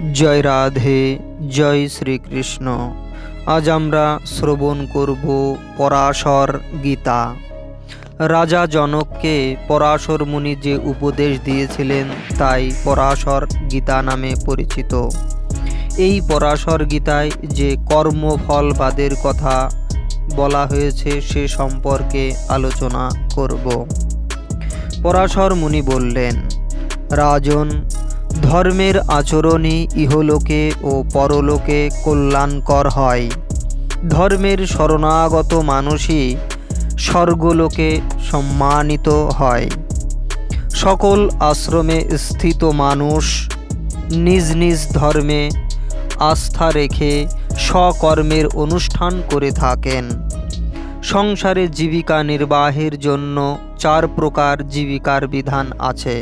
जय राधे जय श्रीकृष्ण। आज आमरा श्रवण करब पराशर गीता। राजा जनक के पराशर मुनि जे उपदेश दिएছিলেন তাই पराशर गीता नामे परिचित। এই पराशर गीताয় যে কর্মফলবাদের কথা বলা হয়েছে সে সম্পর্কে আলোচনা করব। পরাশর মুনি বললেন, রাজন, ধর্মের আচরণই ইহলোকে ও পরলোকে কল্যাণকর হয়। ধর্মের শরণাগত মানুষই স্বর্গলোকে সম্মানিত হয়। সকল আশ্রমে স্থিত মানুষ নিজ নিজ ধর্মে আস্থা রেখে স্বকর্মের অনুষ্ঠান করে থাকেন। সংসারে জীবিকা নির্বাহের জন্য 4 প্রকার জীবিকার বিধান আছে।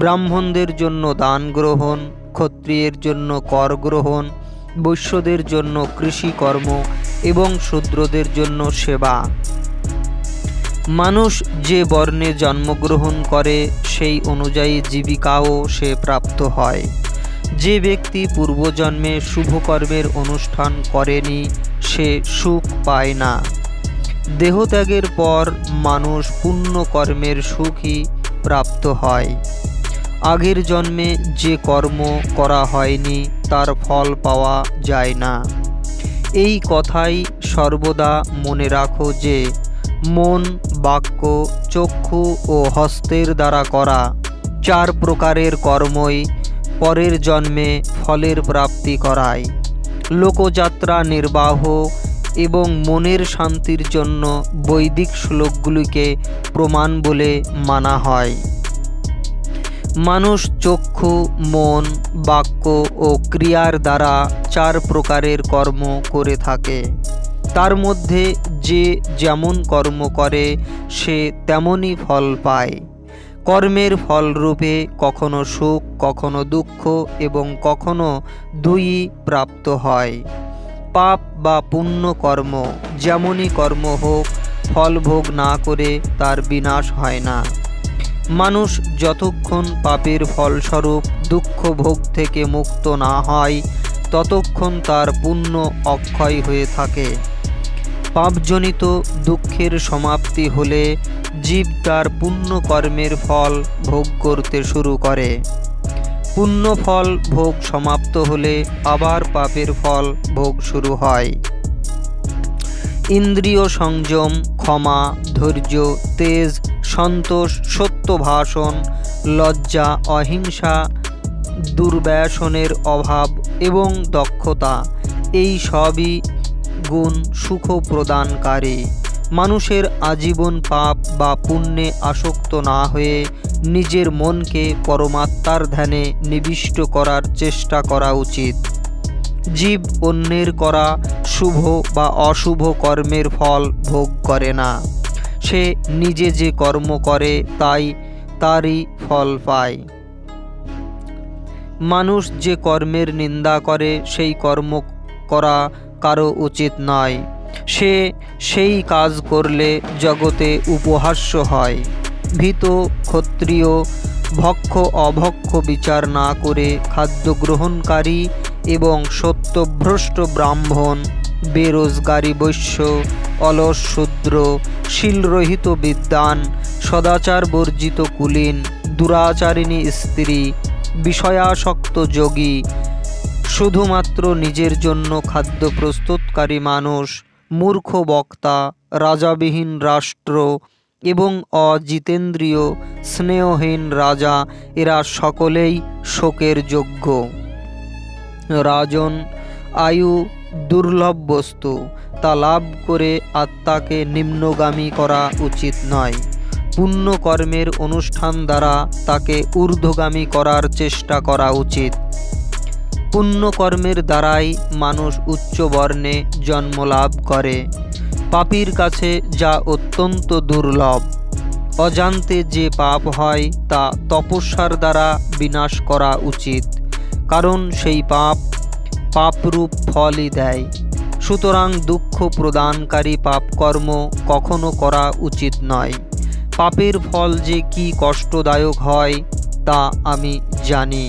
ব্রাহ্মণদের জন্য দান গ্রহণ, ক্ষত্রিয়ের জন্য কর গ্রহণ, বৈশ্যদের জন্য কৃষি কর্ম এবং শূদ্রদের জন্য সেবা। মানুষ যে বর্ণে জন্মগ্রহণ করে সেই অনুযায়ী জীবিকাও সে প্রাপ্ত হয়। যে ব্যক্তি পূর্বজন্মে শুভকর্মের অনুষ্ঠান করেনি সে সুখ পায় না। দেহত্যাগের পর মানুষ পুণ্যকর্মের সুখই প্রাপ্ত হয়। আগের জন্মে যে কর্ম করা হয়নি তার ফল পাওয়া যায় না। এই কথাই সর্বদা মনে রাখো যে মন, বাক্য, চক্ষু ও হস্তের দ্বারা করা 4 প্রকারের কর্মই পরের জন্মে ফলের প্রাপ্তি করায়। লোকযাত্রা নির্বাহ এবং মনের শান্তির জন্য বৈদিক শ্লোকগুলিকে প্রমাণ বলে মানা হয়। মানুষ চক্ষু, মন, বাক্য ও ক্রিয়ার দ্বারা 4 প্রকারের কর্ম করে থাকে। তার মধ্যে যে যেমন কর্ম করে সে তেমনই ফল পায়। কর্মের ফলরূপে কখনো সুখ, কখনো দুঃখ এবং কখনো দুইই প্রাপ্ত হয়। পাপ বা পুণ্য কর্ম যেমনই কর্ম হোক, ফল ভোগ না করে তার বিনাশ হয় না। মানুষ যতক্ষণ পাপের ফলস্বরূপ দুঃখ ভোগ থেকে মুক্ত না হয় ততক্ষণ তার পুণ্য অক্ষয় হয়ে থাকে। পাপজনিত দুঃখের সমাপ্তি হলে জীব তার পুণ্য কর্মের ফল ভোগ করতে শুরু করে। পুণ্য ফল ভোগ সমাপ্ত হলে আবার পাপের ফল ভোগ শুরু হয়। ইন্দ্রিয় সংযম, ক্ষমা, ধৈর্য, তেজ, সন্তোষ, সত্য ভাষণ, লজ্জা, অহিংসা, দুর্ব্যসনের অভাব এবং দক্ষতা এই সবই গুণ সুখ প্রদানকারী। মানুষের আজীবন পাপ বা পুণ্যে আসক্ত না হয়ে নিজের মনকে পরমাত্মার ধ্যানে নিবিষ্ট করার চেষ্টা করা উচিত। জীব অন্যের করা শুভ বা অশুভ কর্মের ফল ভোগ করে না। সে নিজে যে কর্ম করে তারই ফল পায়। মানুষ যে কর্মের নিন্দা করে সেই কর্ম করা কারো উচিত নয়। সে সেই কাজ করলে জগতে উপহাস্য হয়। ভীত ক্ষত্রিয় ভক্ষ অভক্ষ বিচার না করে খাদ্য গ্রহণকারী এবং সত্যভ্রষ্ট ব্রাহ্মণ, বেরোজগারী বৈশ্য, অলস শূদ্র, শীলরহিত বিদ্বান, সদাচার বর্জিত কুলীন, দুরাচারিণী স্ত্রী, বিষয়াসক্ত যোগী, শুধুমাত্র নিজের জন্য খাদ্য প্রস্তুতকারী মানুষ, মূর্খ বক্তা, রাজাবিহীন রাষ্ট্র এবং অজিতেন্দ্রিয় স্নেহহীন রাজা এরা সকলেই শোকের যোগ্য। রাজন, আয়ু দুর্লভ বস্তু, তা লাভ করে আত্মাকে নিম্নগামী করা উচিত নয়। পুণ্য কর্মের অনুষ্ঠান দ্বারা তাকে ঊর্ধ্বগামী করার চেষ্টা করা উচিত। পুণ্যকর্মের দ্বারাই মানুষ উচ্চ বর্ণে জন্ম লাভ করে। পাপীর কাছে যা অত্যন্ত দুর্লভ। অজান্তে যে পাপ হয় তা তপস্যার দ্বারা বিনাশ করা উচিত, কারণ সেই পাপরূপ ফলই দেয়। সুতরাং দুঃখ প্রদানকারী পাপকর্ম কখনো করা উচিত নয়। পাপের ফল যে কি কষ্টদায়ক হয় তা আমি জানি।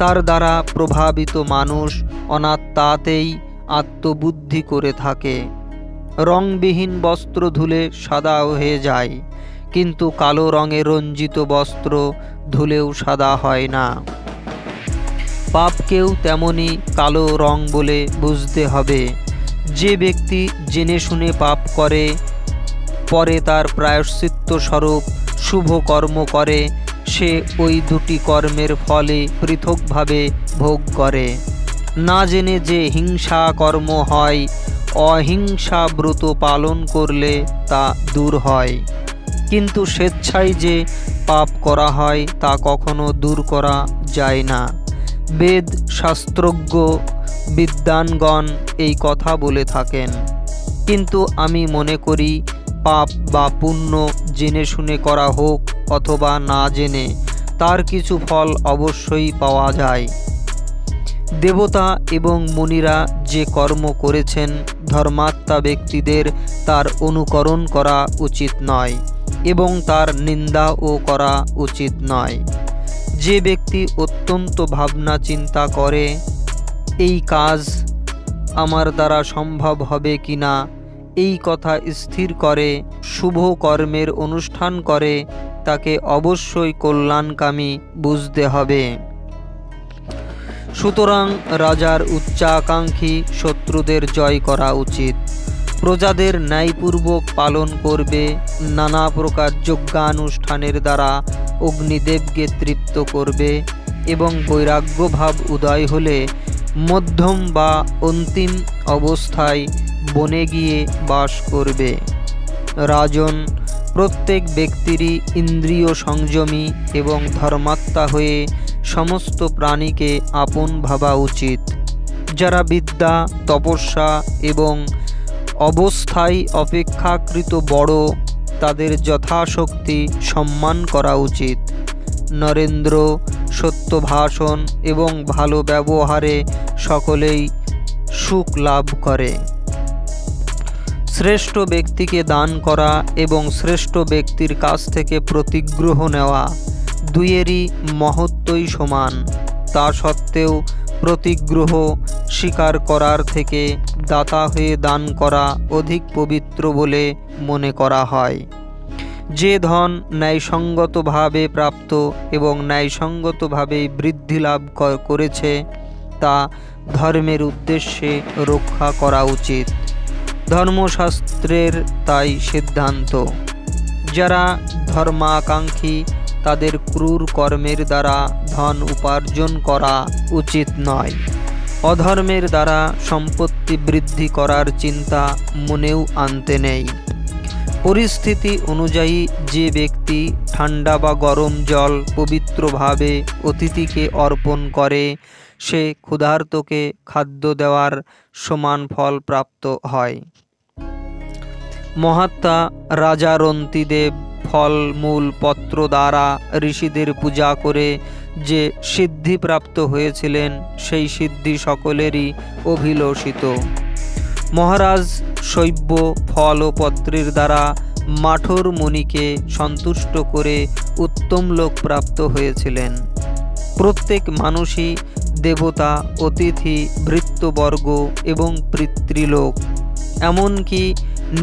তার দ্বারা প্রভাবিত মানুষ অনাত্মাতেই আত্মবুদ্ধি করে থাকে। রংবিহীন বস্ত্র ধুলে সাদা হয়ে যায়, কিন্তু কালো রঙে রঞ্জিত বস্ত্র ধুলেও সাদা হয় না। পাপকেও তেমনি কালো রং বলে বুঝতে হবে। যে ব্যক্তি জেনে শুনে পাপ করে, পরে তার প্রায়শ্চিত্ত স্বরূপ শুভ কর্ম করে, সে ওই দুটি কর্মের ফলে পৃথকভাবে ভোগ করে। না জেনে যে হিংসা কর্ম হয়, অহিংসা ব্রত পালন করলে তা দূর হয়, কিন্তু স্বেচ্ছায় যে পাপ করা হয় তা কখনো দূর করা যায় না। বেদ শাস্ত্রজ্ঞ বিদ্বানগণ এই কথা বলে থাকেন, কিন্তু আমি মনে করি পাপ বা পুণ্য জেনে শুনে করা হোক অথবা না জেনে, তার কিছু ফল অবশ্যই পাওয়া যায়। দেবতা এবং মুনিরা যে কর্ম করেছেন, ধর্মাত্মা ব্যক্তিদের তার অনুকরণ করা উচিত নয় এবং তার নিন্দাও করা উচিত নয়। যে ব্যক্তি অত্যন্ত ভাবনা চিন্তা করে এই কাজ আমার দ্বারা সম্ভব হবে কিনা, এই কথা স্থির করে শুভ কর্মের অনুষ্ঠান করে, তাকে অবশ্যই কল্যাণকামী বুঝতে হবে। সুতরাং রাজার উচ্চাকাঙ্ক্ষী শত্রুদের জয় করা উচিত, প্রজাদের ন্যায়পূর্বক পালন করবে, নানা প্রকার যজ্ঞানুষ্ঠানের দ্বারা অগ্নিদেবকে তৃপ্ত করবে এবং বৈরাগ্যভাব উদয় হলে মধ্যম বা অন্তিম অবস্থায় বনে গিয়ে বাস করবে। রাজন প্রত্যেক ব্যক্তিরই ইন্দ্রিয় সংযমী এবং ধর্মাত্মা হয়ে সমস্ত প্রাণীকে আপন ভাবা উচিত। যারা বিদ্যা, তপস্যা এবং অবস্থায় অপেক্ষাকৃত বড়, তাদের যথাশক্তি সম্মান করা উচিত। নরেন্দ্র সত্য ভাষণ এবং ভালো ব্যবহারে সকলেই সুখ লাভ করে। শ্রেষ্ঠ ব্যক্তিকে দান করা এবং শ্রেষ্ঠ ব্যক্তির কাছ থেকে প্রতিগ্রহ নেওয়া দুইয়েরই মহত্বই সমান। তা সত্ত্বেও প্রতিগ্রহ স্বীকার করার থেকে দাতা হয়ে দান করা অধিক পবিত্র বলে মনে করা হয়। যে ধন ন্যায়সঙ্গতভাবে প্রাপ্ত এবং ন্যায়সঙ্গতভাবে বৃদ্ধি লাভ করেছে, তা ধর্মের উদ্দেশ্যে রক্ষা করা উচিত। ধর্মশাস্ত্রের তাই সিদ্ধান্ত। যারা ধর্মাকাঙ্ক্ষী তাদের ক্রূর কর্মের দ্বারা ধন উপার্জন করা উচিত নয়। অধর্মের দ্বারা সম্পত্তি বৃদ্ধি করার চিন্তা মনেও আনতে নেই। পরিস্থিতি অনুযায়ী যে ব্যক্তি ঠান্ডা বা গরম জল পবিত্রভাবে অতিথিকে অর্পণ করে, সে ক্ষুধার্তকে খাদ্য দেওয়ার সমান ফল প্রাপ্ত হয়। মহাত্মা রাজা রন্তিদেব ফল মূল পত্র দ্বারা ঋষিদের পূজা করে যে সিদ্ধি প্রাপ্ত হয়েছিলেন, সেই সিদ্ধি সকলেরই অভিলষিত। মহারাজ শৈব্য ফল ও পত্রের দ্বারা মাঠোর মুনিকে সন্তুষ্ট করে উত্তম লোক প্রাপ্ত হয়েছিলেন। প্রত্যেক মানুষই দেবতা, অতিথি, ভৃত্যবর্গ এবং পিতৃলোক, এমনকি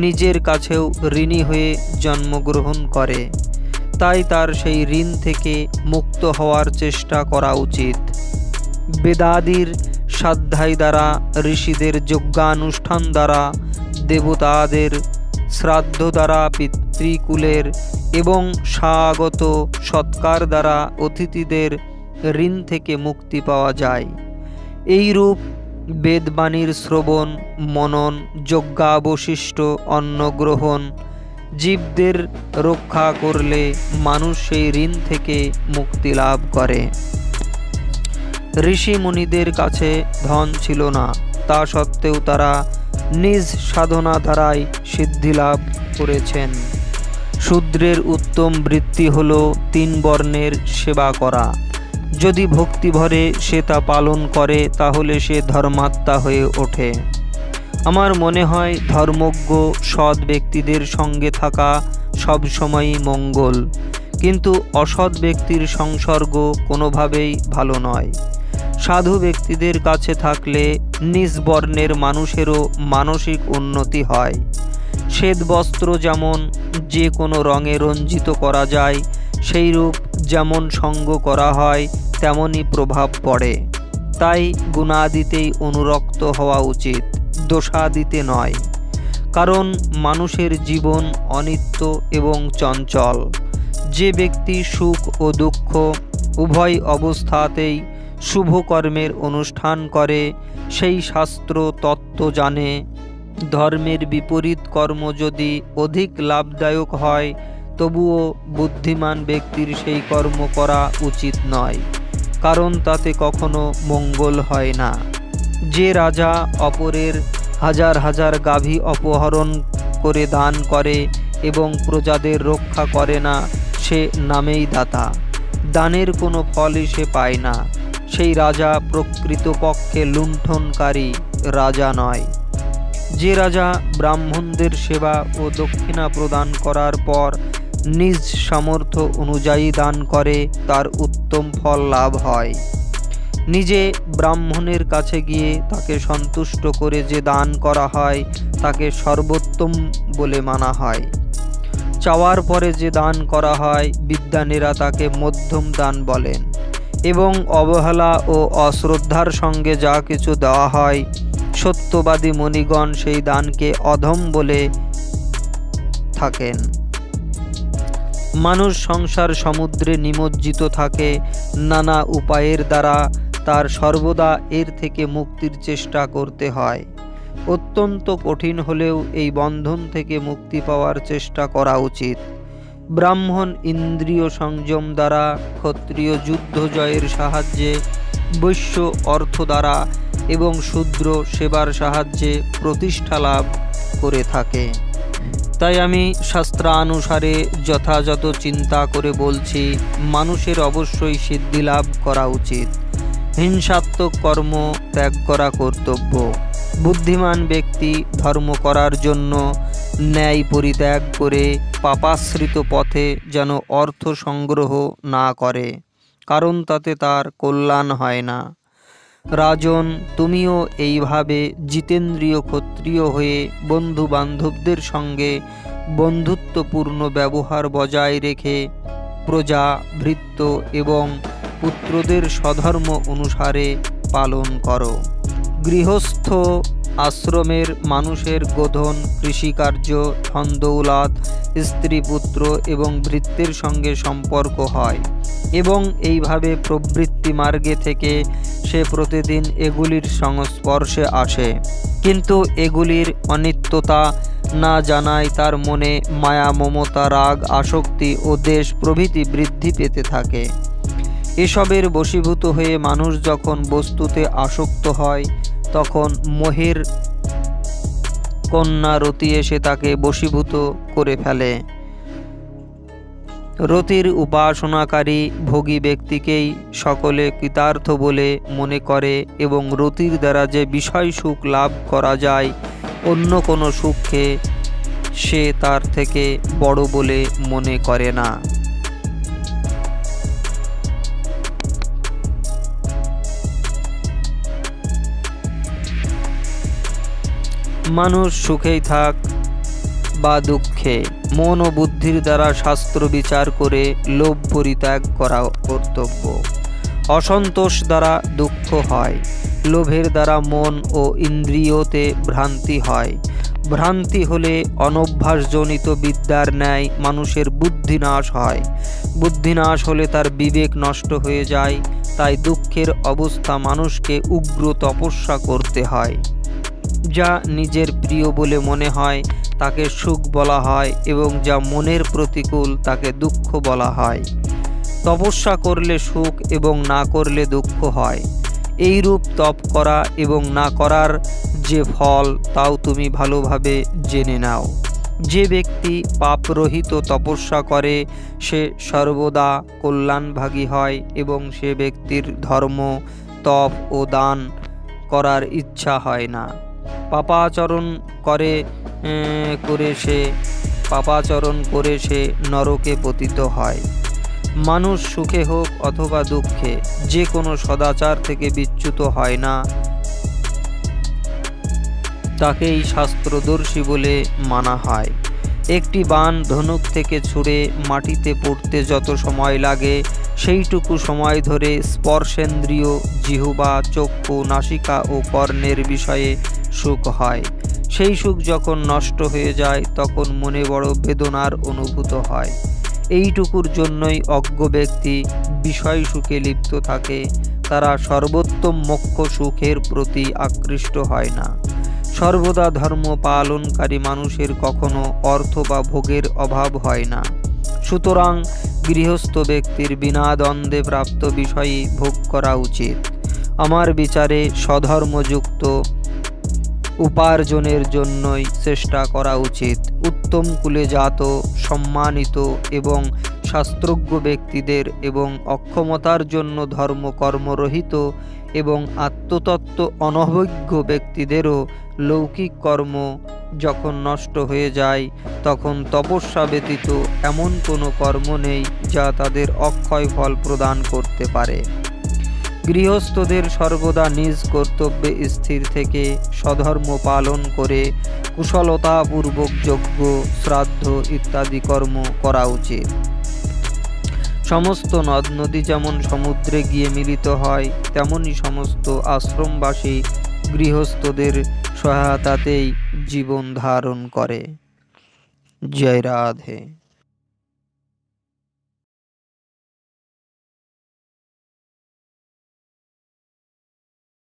নিজের কাছেও ঋণী হয়ে জন্মগ্রহণ করে। তাই তার সেই ঋণ থেকে মুক্ত হওয়ার চেষ্টা করা উচিত। বেদাদির স্বাধ্যায় দ্বারা, ঋষিদের যজ্ঞানুষ্ঠান দ্বারা, দেবতাদের শ্রাদ্ধ দ্বারা, পিতৃকুলের এবং স্বাগত সৎকার দ্বারা অতিথিদের ঋণ থেকে মুক্তি পাওয়া যায়। এইরূপ বেদবাণীর শ্রবণ, মনন, যজ্ঞাবশিষ্ট অন্ন গ্রহণ, জীবদের রক্ষা করলে মানুষ সেই ঋণ থেকে মুক্তি লাভ করে। ঋষি মুনিদের কাছে ধন ছিল না, তা সত্ত্বেও তারা নিজ সাধনা দ্বারাই সিদ্ধি লাভ করেছেন। শূদ্রের উত্তম বৃত্তি হল 3 বর্ণের সেবা করা। যদি ভক্তিভরে সে তা পালন করে, তাহলে সে ধর্মাত্মা হয়ে ওঠে। আমার মনে হয় ধর্মজ্ঞ সৎ ব্যক্তিদের সঙ্গে থাকা সবসময়ই মঙ্গল, কিন্তু অসৎ ব্যক্তির সংসর্গ কোনোভাবেই ভালো নয়। সাধু ব্যক্তিদের কাছে থাকলে নিজ বর্ণের মানুষেরও মানসিক উন্নতি হয়। শ্বেত বস্ত্র যেমন যে কোনো রঙে রঞ্জিত করা যায়, সেইরূপ যেমন সঙ্গ করা হয় তেমনই প্রভাব পড়ে। তাই গুণাদিতেই অনুরক্ত হওয়া উচিত, দোষাদিতে নয়। কারণ মানুষের জীবন অনিত্য এবং চঞ্চল। যে ব্যক্তি সুখ ও দুঃখ উভয় অবস্থাতেই শুভ কর্মের অনুষ্ঠান করে, সেই শাস্ত্র তত্ত্ব জানে। ধর্মের বিপরীত কর্ম যদি অধিক লাভদায়ক হয়, তবুও বুদ্ধিমান ব্যক্তির সেই কর্ম করা উচিত নয়, কারণ তাতে কখনো মঙ্গল হয় না। যে রাজা অপরের হাজার হাজার গাভী অপহরণ করে দান করে এবং প্রজাদের রক্ষা করে না, সে নামেই দাতা, দানের কোনো ফলই সে পায় না। সেই রাজা প্রকৃতপক্ষে লুণ্ঠনকারী রাজা নয়। যে রাজা ব্রাহ্মণদের সেবা ও দক্ষিণা প্রদান করার পর নিজ সামর্থ্য অনুযায়ী দান করে, তার উত্তম ফল লাভ হয়। নিজে ব্রাহ্মণের কাছে গিয়ে তাকে সন্তুষ্ট করে যে দান করা হয়, তাকে সর্বোত্তম বলে মানা হয়। চাওয়ার পরে যে দান করা হয়, বিদ্বানেরা তাকে মধ্যম দান বলেন। এবং অবহেলা ও অশ্রদ্ধার সঙ্গে যা কিছু দেওয়া হয়, সত্যবাদী মণিগণ সেই দানকে অধম বলে থাকেন। মানুষ সংসার সমুদ্রে নিমজ্জিত থাকে নানা উপায়ের দ্বারা, তার সর্বদা এর থেকে মুক্তির চেষ্টা করতে হয়। অত্যন্ত কঠিন হলেও এই বন্ধন থেকে মুক্তি পাওয়ার চেষ্টা করা উচিত। ব্রাহ্মণ ইন্দ্রিয় সংযম দ্বারা, ক্ষত্রিয় যুদ্ধ জয়ের সাহায্যে, বৈশ্য অর্থ দ্বারা এবং শূদ্র সেবার সাহায্যে প্রতিষ্ঠা লাভ করে থাকে। তাই আমি শাস্ত্রানুসারে যথাযথ চিন্তা করে বলছি, মানুষের অবশ্যই সিদ্ধি লাভ করা উচিত। হিংসাত্মক কর্ম ত্যাগ করা কর্তব্য। বুদ্ধিমান ব্যক্তি ধর্ম করার জন্য ন্যায় পরিত্যাগ করে পাপাশ্রিত পথে যেন অর্থ সংগ্রহ না করে, কারণ তাতে তার কল্যাণ হয় না। রাজন, তুমিও এইভাবে জিতেন্দ্রীয় ক্ষত্রিয় হয়ে বন্ধু বান্ধবদের সঙ্গে বন্ধুত্বপূর্ণ ব্যবহার বজায় রেখে প্রজা, ভৃত্য এবং পুত্রদের স্বধর্ম অনুসারে পালন করো। গৃহস্থ আশ্রমের মানুষের গোধন, কৃষিকার্য, ধনদৌলত, স্ত্রী, পুত্র এবং ভৃত্যের সঙ্গে সম্পর্ক হয় এবং এইভাবে প্রবৃত্তি মার্গে থেকে সে প্রতিদিন এগুলির সংস্পর্শে আসে। কিন্তু এগুলির অনিত্যতা না জানায় তার মনে মায়া, মমতা, রাগ, আসক্তি ও দেশ প্রভৃতি বৃদ্ধি পেতে থাকে। এসবের বশীভূত হয়ে মানুষ যখন বস্তুতে আসক্ত হয়, তখন মোহের কন্যা রতি এসে তাকে বশীভূত করে ফেলে। রতির উপাসনাকারী ভোগী ব্যক্তিকেই সকলে কৃতার্থ বলে মনে করে এবং রতির দ্বারা যে বিষয় সুখ লাভ করা যায়, অন্য কোনো সুখকে সে তার থেকে বড় বলে মনে করে না। মানুষ সুখেই থাক বা দুঃখে, মন ও বুদ্ধির দ্বারা শাস্ত্র বিচার করে লোভ পরিত্যাগ করা কর্তব্য। অসন্তোষ দ্বারা দুঃখ হয়, লোভের দ্বারা মন ও ইন্দ্রিয়তে ভ্রান্তি হয়। ভ্রান্তি হলে অনভ্যাসজনিত বিদ্যার ন্যায় মানুষের বুদ্ধিনাশ হয়। বুদ্ধিনাশ হলে তার বিবেক নষ্ট হয়ে যায়। তাই দুঃখের অবস্থা মানুষকে উগ্র তপস্যা করতে হয়। যা নিজের প্রিয় বলে মনে হয় তাকে সুখ বলা হয় এবং যা মনের প্রতিকূল তাকে দুঃখ বলা হয়। তপস্যা করলে সুখ এবং না করলে দুঃখ হয়। এইরূপ তপ করা এবং না করার যে ফল, তাও তুমি ভালোভাবে জেনে নাও। যে ব্যক্তি পাপরহিত তপস্যা করে সে সর্বদা কল্যাণভাগী হয় এবং সে ব্যক্তির ধর্ম, তপ ও দান করার ইচ্ছা হয় না। পাপাচরণ করে সে নরকে পতিত হয়। মানুষ সুখে হোক অথবা দুঃখে যে কোনো সদাচার থেকে বিচ্যুত হয় না, তাকেই শাস্ত্রদর্শী বলে মানা হয়। একটি বাণ ধনুক থেকে ছুঁড়ে মাটিতে পড়তে যত সময় লাগে, সেইটুকু সময় ধরে স্পর্শেন্দ্রিয় জিহ্বা, চক্ষু, নাসিকা ও কর্ণের বিষয়ে সুখ হয়। সেই সুখ যখন নষ্ট হয়ে যায় তখন মনে বড় বেদনার অনুভূত হয়। এইটুকুর জন্যই অজ্ঞ ব্যক্তি বিষয় সুখে লিপ্ত থাকে। তারা সর্বোত্তম মোক্ষ সুখের প্রতি আকৃষ্ট হয় না। সর্বদা ধর্ম পালনকারী মানুষের কখনো অর্থ বা ভোগের অভাব হয় না। সুতরাং গৃহস্থ ব্যক্তির বিনা দ্বন্দ্বে প্রাপ্ত বিষয়ই ভোগ করা উচিত। আমার বিচারে স্বধর্মযুক্ত উপার্জনের জন্যই চেষ্টা করা উচিত। উত্তম কুলে জাত, সম্মানিত এবং শাস্ত্রজ্ঞ ব্যক্তিদের এবং অক্ষমতার জন্য ধর্মকর্মরহিত এবং আত্মতত্ত্ব অনভিজ্ঞ ব্যক্তিদেরও লৌকিক কর্ম যখন নষ্ট হয়ে যায়, তখন তপস্যা ব্যতীত এমন কোনো কর্ম নেই যা তাদের অক্ষয় ফল প্রদান করতে পারে। গৃহস্থদের সর্বদা নিজ কর্তব্যে স্থির থেকে স্বধর্ম পালন করে কুশলতাপূর্বক যজ্ঞ, শ্রাদ্ধ ইত্যাদি কর্ম করা উচিত। সমস্ত নদ নদী যেমন সমুদ্রে গিয়ে মিলিত হয়, তেমনি সমস্ত আশ্রমবাসী গৃহস্থদের সহায়তাতেই জীবন ধারণ করে। জয় রাধে।